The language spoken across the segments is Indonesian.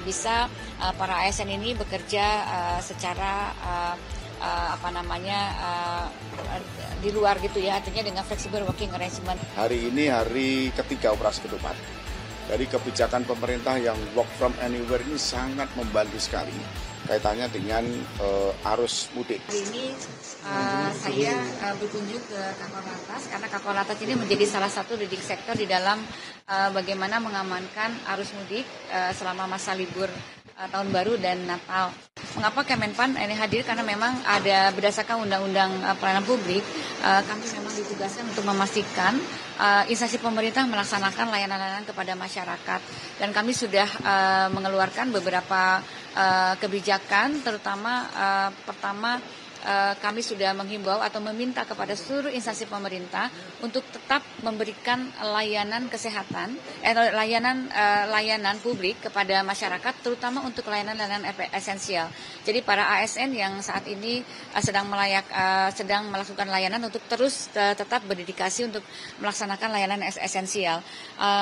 bisa para ASN ini bekerja secara di luar gitu ya, artinya dengan flexible working arrangement. Hari ini hari ketiga operasi ketupat. Dari kebijakan pemerintah yang work from anywhere ini sangat membantu sekali kaitannya dengan arus mudik. Hari ini saya berkunjung ke Kakor Lantas karena Kakor Lantas ini menjadi salah satu leading sektor di dalam bagaimana mengamankan arus mudik selama masa libur tahun baru dan Natal. Mengapa Kemenpan ini hadir? Karena memang ada berdasarkan Undang-Undang Pelayanan Publik, kami memang ditugaskan untuk memastikan instansi pemerintah melaksanakan layanan-layanan kepada masyarakat. Dan kami sudah mengeluarkan beberapa kebijakan, terutama pertama kami sudah menghimbau atau meminta kepada seluruh instansi pemerintah untuk tetap memberikan layanan kesehatan, layanan publik kepada masyarakat, terutama untuk layanan-layanan esensial. Jadi para ASN yang saat ini sedang melakukan layanan untuk terus tetap berdedikasi untuk melaksanakan layanan esensial,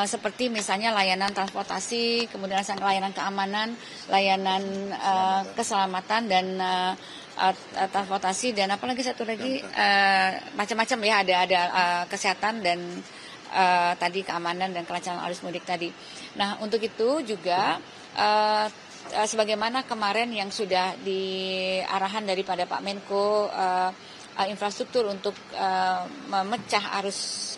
seperti misalnya layanan transportasi, kemudian layanan keamanan, layanan keselamatan dan transportasi, dan apalagi satu lagi macam-macam ya, ada kesehatan dan tadi keamanan dan kelancaran arus mudik tadi. Nah, untuk itu juga sebagaimana kemarin yang sudah diarahan daripada Pak Menko infrastruktur untuk memecah arus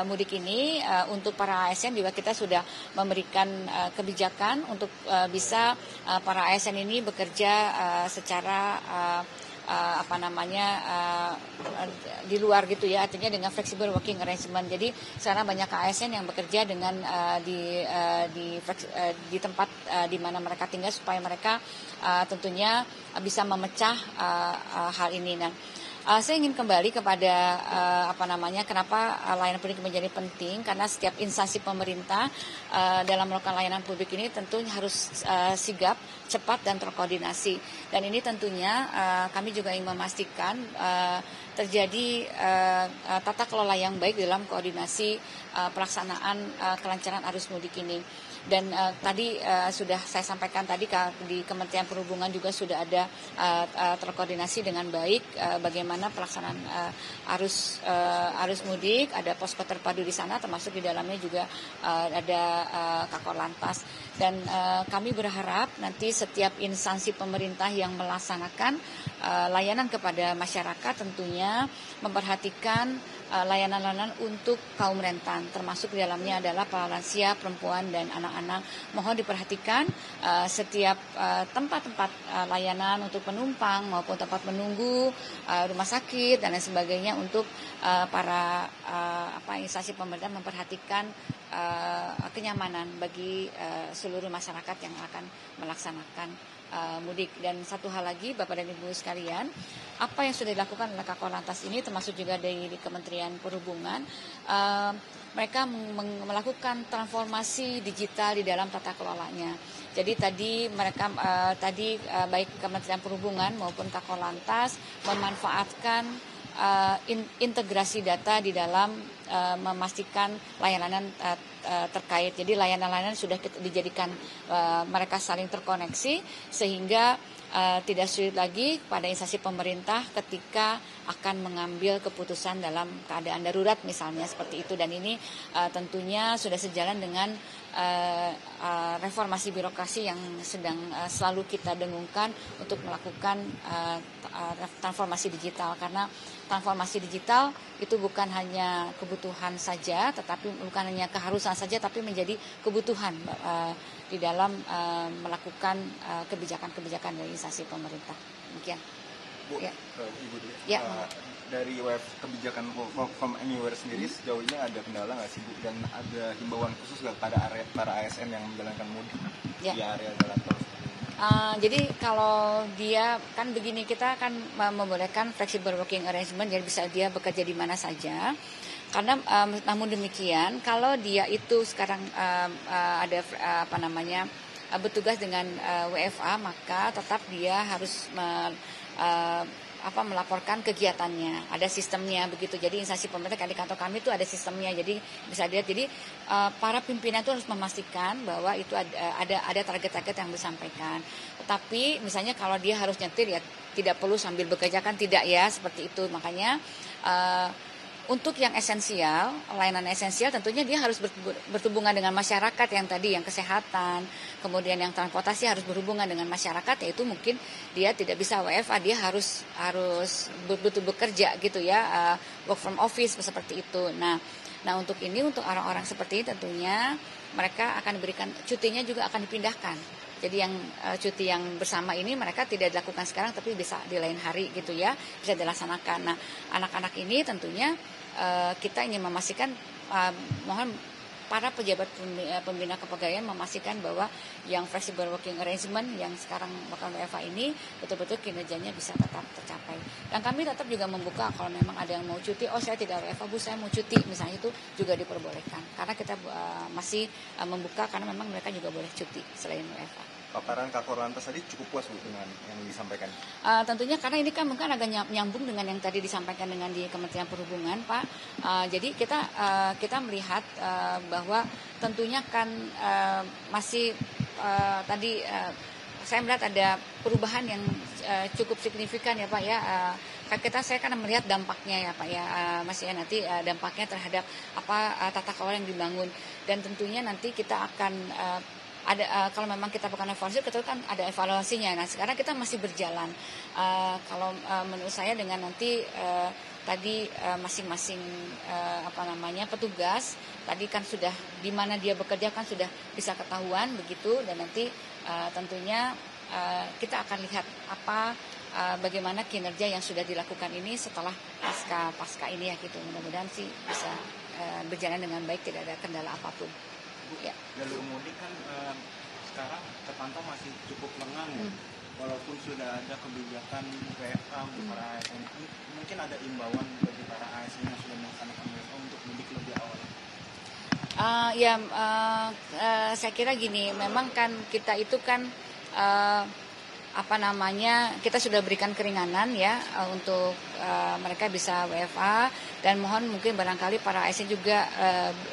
mudik ini, untuk para ASN juga kita sudah memberikan kebijakan untuk bisa para ASN ini bekerja secara di luar gitu ya, artinya dengan flexible working arrangement. Jadi sekarang banyak ASN yang bekerja dengan di tempat di mana mereka tinggal supaya mereka tentunya bisa memecah hal ini. Nah, saya ingin kembali kepada kenapa layanan publik menjadi penting, karena setiap instansi pemerintah dalam melakukan layanan publik ini tentu harus sigap, cepat dan terkoordinasi. Dan ini tentunya kami juga ingin memastikan terjadi tata kelola yang baik dalam koordinasi pelaksanaan kelancaran arus mudik ini. Dan tadi sudah saya sampaikan tadi di Kementerian Perhubungan juga sudah ada terkoordinasi dengan baik bagaimana pelaksanaan arus mudik, ada posko terpadu di sana, termasuk di dalamnya juga ada Kakor Lantas. Dan kami berharap nanti setiap instansi pemerintah yang melaksanakan layanan kepada masyarakat tentunya memperhatikan layanan-layanan untuk kaum rentan, termasuk di dalamnya adalah para lansia, perempuan, dan anak-anak. Mohon diperhatikan setiap tempat-tempat layanan untuk penumpang maupun tempat menunggu, rumah sakit, dan lain sebagainya untuk para instansi pemerintah memperhatikan kenyamanan bagi seluruh masyarakat yang akan melaksanakan mudik. Dan satu hal lagi, Bapak dan Ibu sekalian, apa yang sudah dilakukan oleh Kakor Lantas ini, termasuk juga dari Kementerian Perhubungan, mereka melakukan transformasi digital di dalam tata kelolanya. Jadi tadi mereka baik Kementerian Perhubungan maupun Kakor Lantas memanfaatkan integrasi data di dalam memastikan layanan terkait. Jadi layanan-layanan sudah dijadikan mereka saling terkoneksi sehingga tidak sulit lagi pada instansi pemerintah ketika akan mengambil keputusan dalam keadaan darurat misalnya seperti itu. Dan ini tentunya sudah sejalan dengan reformasi birokrasi yang sedang selalu kita dengungkan untuk melakukan transformasi digital, karena transformasi digital itu bukan hanya kebutuhan saja, tetapi bukan hanya keharusan saja, tapi menjadi kebutuhan di dalam melakukan kebijakan-kebijakan dari instansi pemerintah. Demikian. Bu, ya. Ibu dulu. Ya. Dari kebijakan work from anywhere sendiri sejauh ini ada kendala nggak sih Bu? Dan ada himbauan khusus nggak pada para ASN yang menjalankan mudik di area jalan tol? Jadi kalau dia kan begini, kita akan membolehkan flexible working arrangement, jadi bisa dia bekerja di mana saja. Karena namun demikian, kalau dia itu sekarang ada bertugas dengan WFA, maka tetap dia harus melaporkan kegiatannya, ada sistemnya begitu. Jadi instansi pemerintah di kantor kami itu ada sistemnya. Jadi bisa dilihat. Jadi para pimpinan itu harus memastikan bahwa itu ada target-target yang disampaikan. Tetapi misalnya kalau dia harus nyetir ya tidak perlu sambil bekerja kan, tidak ya, seperti itu. Makanya untuk yang esensial, layanan esensial tentunya dia harus berhubungan dengan masyarakat yang tadi, yang kesehatan, kemudian yang transportasi harus berhubungan dengan masyarakat, yaitu mungkin dia tidak bisa WFA, dia harus betul bekerja gitu ya, work from office seperti itu. Nah untuk ini, untuk orang-orang seperti ini tentunya mereka akan diberikan cutinya juga akan dipindahkan. Jadi yang cuti yang bersama ini mereka tidak dilakukan sekarang tapi bisa di lain hari gitu ya, bisa dilaksanakan. Nah anak-anak ini tentunya kita ingin memastikan, mohon para pejabat pembina kepegawaian memastikan bahwa yang flexible working arrangement yang sekarang bakal WFA ini betul-betul kinerjanya bisa tetap tercapai. Dan kami tetap juga membuka kalau memang ada yang mau cuti, saya tidak WFA Bu, saya mau cuti, misalnya itu juga diperbolehkan. Karena kita masih membuka karena memang mereka juga boleh cuti selain WFA. Paparan Kakor Lantas tadi cukup puas Bu dengan yang disampaikan? Tentunya karena ini kan mungkin agak nyambung dengan yang tadi disampaikan dengan di Kementerian Perhubungan, Pak. Jadi kita melihat bahwa tentunya kan masih tadi saya melihat ada perubahan yang cukup signifikan ya Pak ya. Saya kan melihat dampaknya ya Pak ya, Mas ya, nanti dampaknya terhadap tata kelola yang dibangun, dan tentunya nanti kita akan ada kalau memang kita bukan evaluasi, kita kan ada evaluasinya. Nah sekarang kita masih berjalan. Kalau menurut saya dengan nanti tadi masing-masing petugas tadi kan sudah di mana dia bekerja kan sudah bisa ketahuan begitu, dan nanti tentunya kita akan lihat bagaimana kinerja yang sudah dilakukan ini setelah pasca ini ya gitu. Mudah-mudahan sih bisa berjalan dengan baik, tidak ada kendala apapun. Ya. Jalur mudik kan sekarang terpantau masih cukup lengang ya. Walaupun sudah ada kebijakan WFA untuk para ASN, mungkin ada imbauan bagi para ASN yang sudah melaksanakan WFA untuk mudik lebih awal. Saya kira gini, memang kan kita itu kan kita sudah berikan keringanan ya untuk mereka bisa WFA, dan mohon mungkin barangkali para ASN juga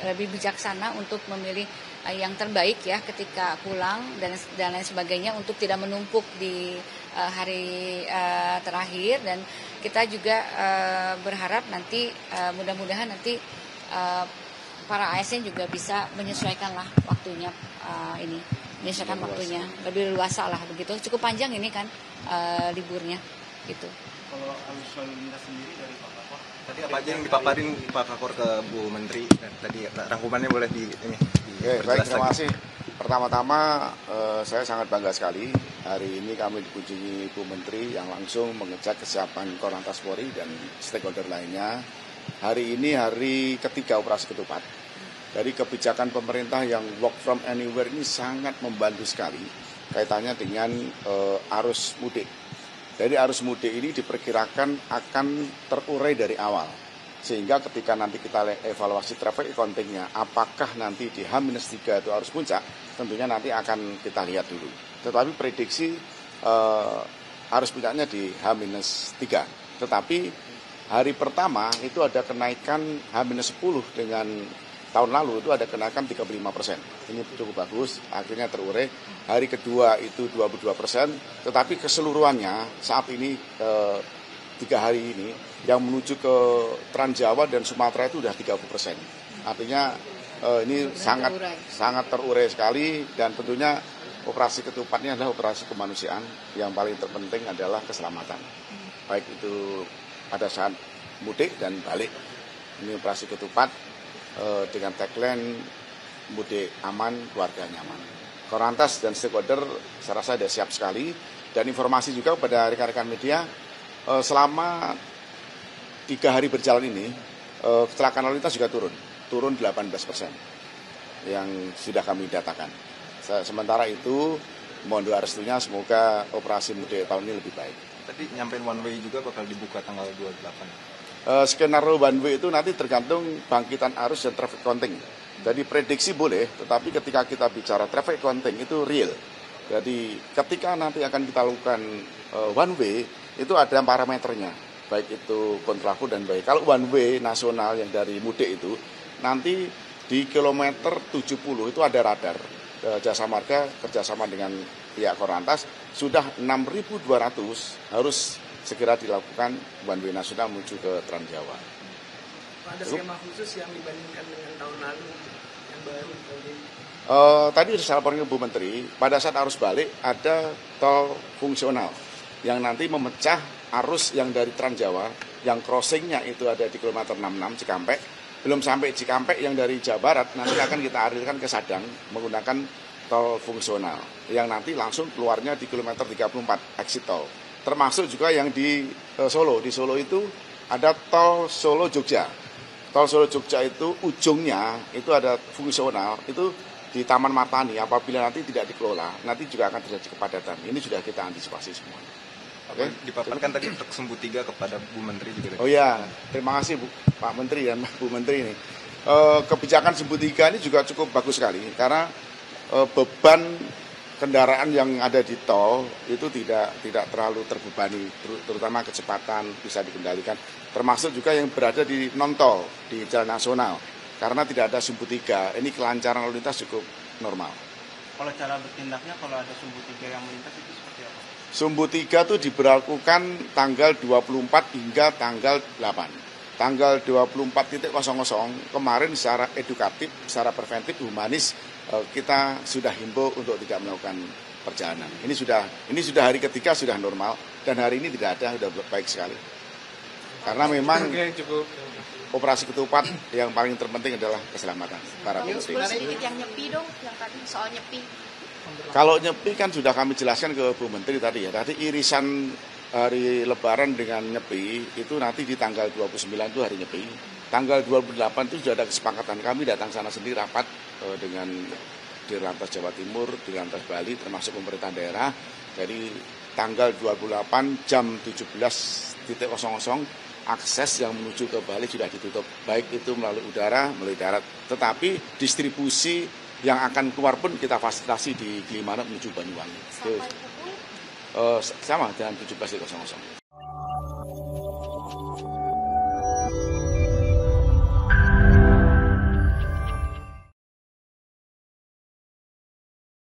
lebih bijaksana untuk memilih yang terbaik ya ketika pulang dan lain sebagainya, untuk tidak menumpuk di hari terakhir. Dan kita juga berharap nanti mudah-mudahan nanti para ASN juga bisa menyesuaikanlah waktunya menyesuaikan waktunya lebih luasa lah begitu. Cukup panjang ini kan liburnya gitu. Kalau arus lalu lintas sendiri dari Pak Kakor, tadi apa aja yang dipaparin Pak Kakor ke Bu Menteri? Tadi rangkumannya boleh Baik, terima kasih. Pertama-tama saya sangat bangga sekali hari ini kami dikunjungi Bu Menteri yang langsung mengecek kesiapan Korlantas Polri dan stakeholder lainnya. Hari ini hari ketiga operasi ketupat. Dari kebijakan pemerintah yang work from anywhere ini sangat membantu sekali kaitannya dengan arus mudik. Jadi arus mudik ini diperkirakan akan terurai dari awal. Sehingga ketika nanti kita evaluasi traffic accounting-nya, apakah nanti di H-3 itu arus puncak, tentunya nanti akan kita lihat dulu. Tetapi prediksi arus puncaknya di H-3. Tetapi hari pertama itu ada kenaikan H-10 dengan tahun lalu itu ada kenaikan 35%. Ini cukup bagus, akhirnya terurai. Hari kedua itu 22%, tetapi keseluruhannya saat ini 3 hari ini yang menuju ke Trans Jawa dan Sumatera itu sudah 30%. Artinya ini sangat terurai sekali, dan tentunya operasi ketupat ini adalah operasi kemanusiaan. Yang paling terpenting adalah keselamatan. Baik itu pada saat mudik dan balik. Ini operasi ketupat dengan tagline mudik aman, keluarga nyaman. Korlantas dan stakeholder saya rasa sudah siap sekali, dan informasi juga kepada rekan-rekan media selama 3 hari berjalan ini kecelakaan lalu lintas juga turun 18% yang sudah kami datakan. Sementara itu mohon doa restunya semoga operasi mudik tahun ini lebih baik. Tadi nyampein one way juga bakal dibuka tanggal 28. Skenario one way itu nanti tergantung bangkitan arus dan traffic counting. Jadi prediksi boleh, tetapi ketika kita bicara traffic counting itu real. Jadi ketika nanti akan kita lakukan one way, itu ada parameternya, baik itu kontraflow dan baik. Kalau one way nasional yang dari Mudik itu, nanti di kilometer 70 itu ada radar. Jasa Marga kerjasama dengan pihak Korlantas sudah 6.200 harus segera dilakukan one way nasional menuju ke Trans Jawa. Ada skema khusus yang dibandingkan dengan tahun lalu yang baru? Tadi sudah saya laporkan ke Bu Menteri, pada saat arus balik ada tol fungsional yang nanti memecah arus yang dari Trans Jawa, yang crossingnya itu ada di kilometer 66 Cikampek. Belum sampai Cikampek yang dari Jawa Barat nanti akan kita alirkan ke Sadang menggunakan tol fungsional yang nanti langsung keluarnya di kilometer 34 exit tol. Termasuk juga yang di Solo. Di Solo itu ada tol Solo Jogja. Tol Solo Jogja itu ujungnya itu ada fungsional, itu di Taman Martani. Apabila nanti tidak dikelola, nanti juga akan terjadi kepadatan. Ini sudah kita antisipasi semua. Oke, dipaparkan tadi untuk Sumbu 3 kepada Bu Menteri juga. Oh ya, terima kasih Pak Menteri dan Bu Menteri ini. Kebijakan Sumbu 3 ini juga cukup bagus sekali karena beban kendaraan yang ada di tol itu tidak terlalu terbebani, terutama kecepatan bisa dikendalikan. Termasuk juga yang berada di non tol di jalan nasional karena tidak ada Sumbu 3. Ini kelancaran lalu lintas cukup normal. Kalau cara bertindaknya kalau ada Sumbu 3 yang melintas itu seperti apa? Sumbu 3 itu diberlakukan tanggal 24 hingga tanggal 8. Tanggal 24.00 kemarin secara edukatif, secara preventif, humanis, kita sudah himbau untuk tidak melakukan perjalanan. Ini sudah hari ketiga sudah normal dan hari ini tidak ada, sudah baik sekali. Karena memang operasi ketupat yang paling terpenting adalah keselamatan para pemudik. Sedikit yang nyepi dong, yang tadi soal nyepi. Kalau nyepi kan sudah kami jelaskan ke Bu Menteri tadi ya. Tadi irisan hari Lebaran dengan nyepi itu nanti di tanggal 29 itu hari nyepi. Tanggal 28 itu sudah ada kesepakatan, kami datang sana sendiri rapat dengan Dirlantas Jawa Timur, Dirlantas Bali termasuk pemerintah daerah. Jadi tanggal 28 jam 17.00 akses yang menuju ke Bali sudah ditutup, baik itu melalui udara, melalui darat. Tetapi distribusi yang akan keluar pun kita fasilitasi di Gilimanuk menuju Banyuwangi. Sampai pukul? Sama dengan 17.00.